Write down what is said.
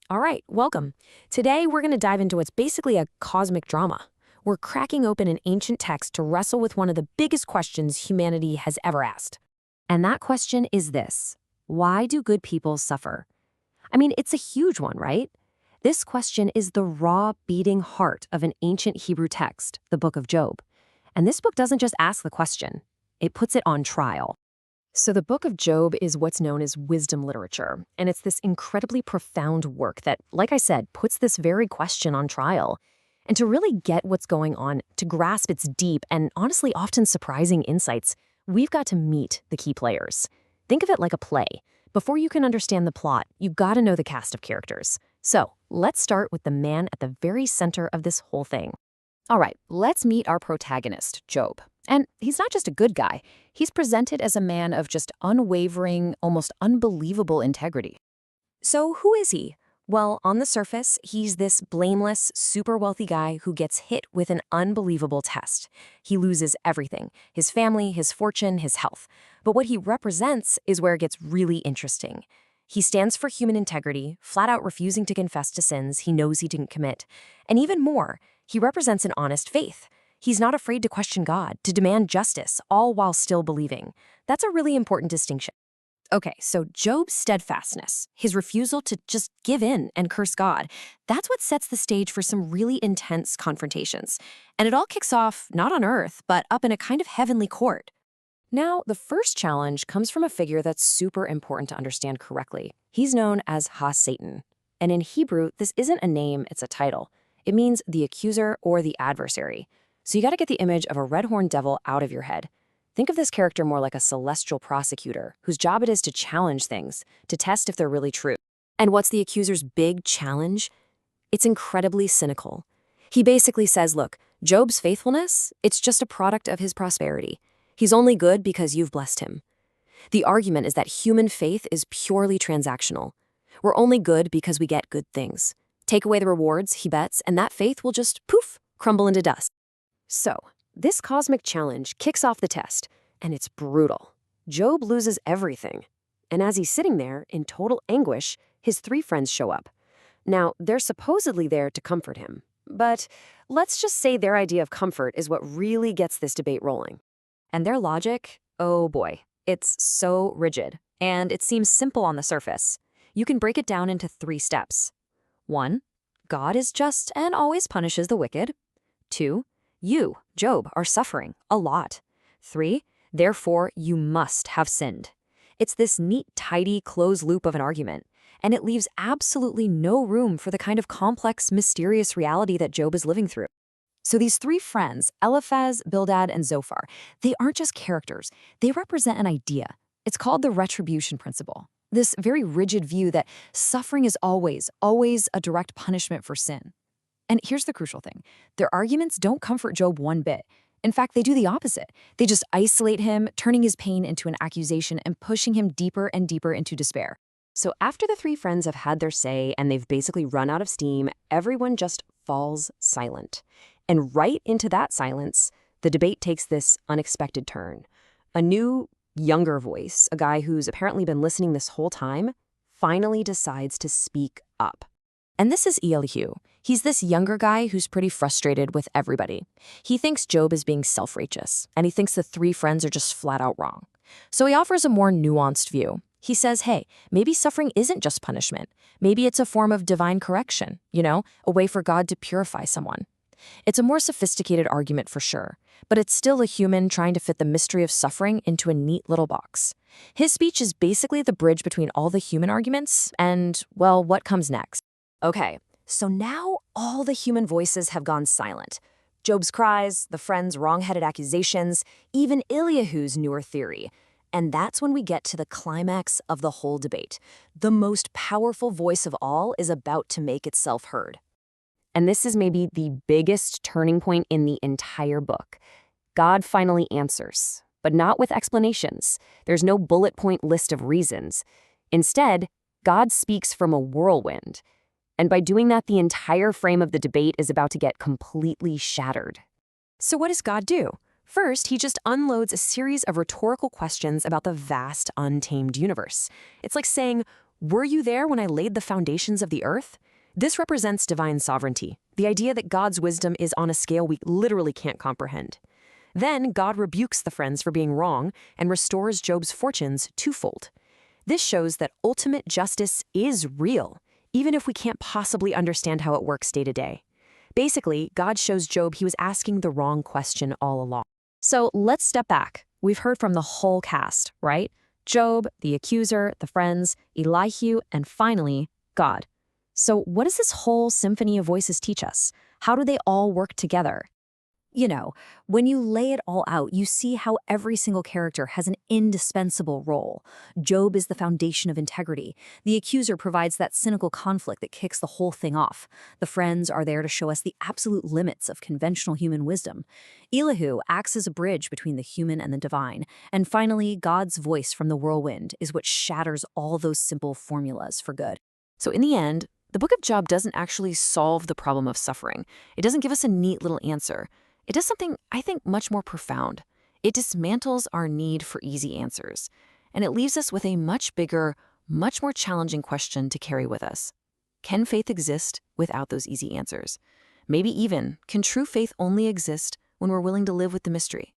All right, welcome. Today we're going to dive into what's basically a cosmic drama. We're cracking open an ancient text to wrestle with one of the biggest questions humanity has ever asked. And that question is this: why do good people suffer? I mean, it's a huge one, right? This question is the raw, beating heart of an ancient Hebrew text, the book of Job. And this book doesn't just ask the question, it puts it on trial. So, the book of Job is what's known as wisdom literature, and it's this incredibly profound work that, like I said, puts this very question on trial. And to really get what's going on, to grasp its deep and honestly often surprising insights, we've got to meet the key players. Think of it like a play. Before you can understand the plot, you've got to know the cast of characters. So, let's start with the man at the very center of this whole thing. All right, let's meet our protagonist, Job. And he's not just a good guy. He's presented as a man of just unwavering, almost unbelievable integrity. So who is he? Well, on the surface, he's this blameless, super wealthy guy who gets hit with an unbelievable test. He loses everything: his family, his fortune, his health. But what he represents is where it gets really interesting. He stands for human integrity, flat out refusing to confess to sins he knows he didn't commit. And even more, he represents an honest faith. He's not afraid to question God, to demand justice, all while still believing. That's a really important distinction. Okay, so Job's steadfastness, his refusal to just give in and curse God, that's what sets the stage for some really intense confrontations. And it all kicks off not on earth, but up in a kind of heavenly court. Now, the first challenge comes from a figure that's super important to understand correctly. He's known as Ha-Satan. And in Hebrew, this isn't a name, it's a title. It means the accuser or the adversary. So you got to get the image of a red-horned devil out of your head. Think of this character more like a celestial prosecutor whose job it is to challenge things, to test if they're really true. And what's the accuser's big challenge? It's incredibly cynical. He basically says, look, Job's faithfulness, it's just a product of his prosperity. He's only good because you've blessed him. The argument is that human faith is purely transactional. We're only good because we get good things. Take away the rewards, he bets, and that faith will just, poof, crumble into dust. So, this cosmic challenge kicks off the test, and it's brutal. Job loses everything. And as he's sitting there, in total anguish, his three friends show up. Now, they're supposedly there to comfort him. But let's just say their idea of comfort is what really gets this debate rolling. And their logic, oh boy, it's so rigid. And it seems simple on the surface. You can break it down into 3 steps. 1, God is just and always punishes the wicked. 2, you, Job, are suffering a lot. 3, therefore you must have sinned. It's this neat, tidy, closed loop of an argument, and it leaves absolutely no room for the kind of complex, mysterious reality that Job is living through. So these 3 friends, Eliphaz, Bildad, and Zophar, they aren't just characters. They represent an idea. It's called the retribution principle. This very rigid view that suffering is always, always a direct punishment for sin. And here's the crucial thing. Their arguments don't comfort Job one bit. In fact, they do the opposite. They just isolate him, turning his pain into an accusation and pushing him deeper and deeper into despair. So after the 3 friends have had their say and they've basically run out of steam, everyone just falls silent. And right into that silence, the debate takes this unexpected turn. A new, younger voice, a guy who's apparently been listening this whole time, finally decides to speak up. And this is Elihu. He's this younger guy who's pretty frustrated with everybody. He thinks Job is being self-righteous, and he thinks the 3 friends are just flat out wrong. So he offers a more nuanced view. He says, hey, maybe suffering isn't just punishment. Maybe it's a form of divine correction, a way for God to purify someone. It's a more sophisticated argument for sure, but it's still a human trying to fit the mystery of suffering into a neat little box. His speech is basically the bridge between all the human arguments and, well, what comes next. Okay, so now all the human voices have gone silent. Job's cries, the friends' wrong-headed accusations, even Eliyahu's newer theory. And that's when we get to the climax of the whole debate. The most powerful voice of all is about to make itself heard. And this is maybe the biggest turning point in the entire book. God finally answers, but not with explanations. There's no bullet point list of reasons. Instead, God speaks from a whirlwind. And by doing that, the entire frame of the debate is about to get completely shattered. So what does God do? First, he just unloads a series of rhetorical questions about the vast, untamed universe. It's like saying, Were you there when I laid the foundations of the earth? This represents divine sovereignty, the idea that God's wisdom is on a scale we literally can't comprehend. Then God rebukes the friends for being wrong and restores Job's fortunes twofold. This shows that ultimate justice is real, even if we can't possibly understand how it works day to day. Basically, God shows Job he was asking the wrong question all along. So let's step back. We've heard from the whole cast, right? Job, the accuser, the friends, Elihu, and finally, God. So what does this whole symphony of voices teach us? How do they all work together? You know, when you lay it all out, you see how every single character has an indispensable role. Job is the foundation of integrity. The accuser provides that cynical conflict that kicks the whole thing off. The friends are there to show us the absolute limits of conventional human wisdom. Elihu acts as a bridge between the human and the divine. And finally, God's voice from the whirlwind is what shatters all those simple formulas for good. So in the end, the book of Job doesn't actually solve the problem of suffering. It doesn't give us a neat little answer. It does something, I think, much more profound. It dismantles our need for easy answers, and it leaves us with a much bigger, much more challenging question to carry with us. Can faith exist without those easy answers? Maybe even, can true faith only exist when we're willing to live with the mystery?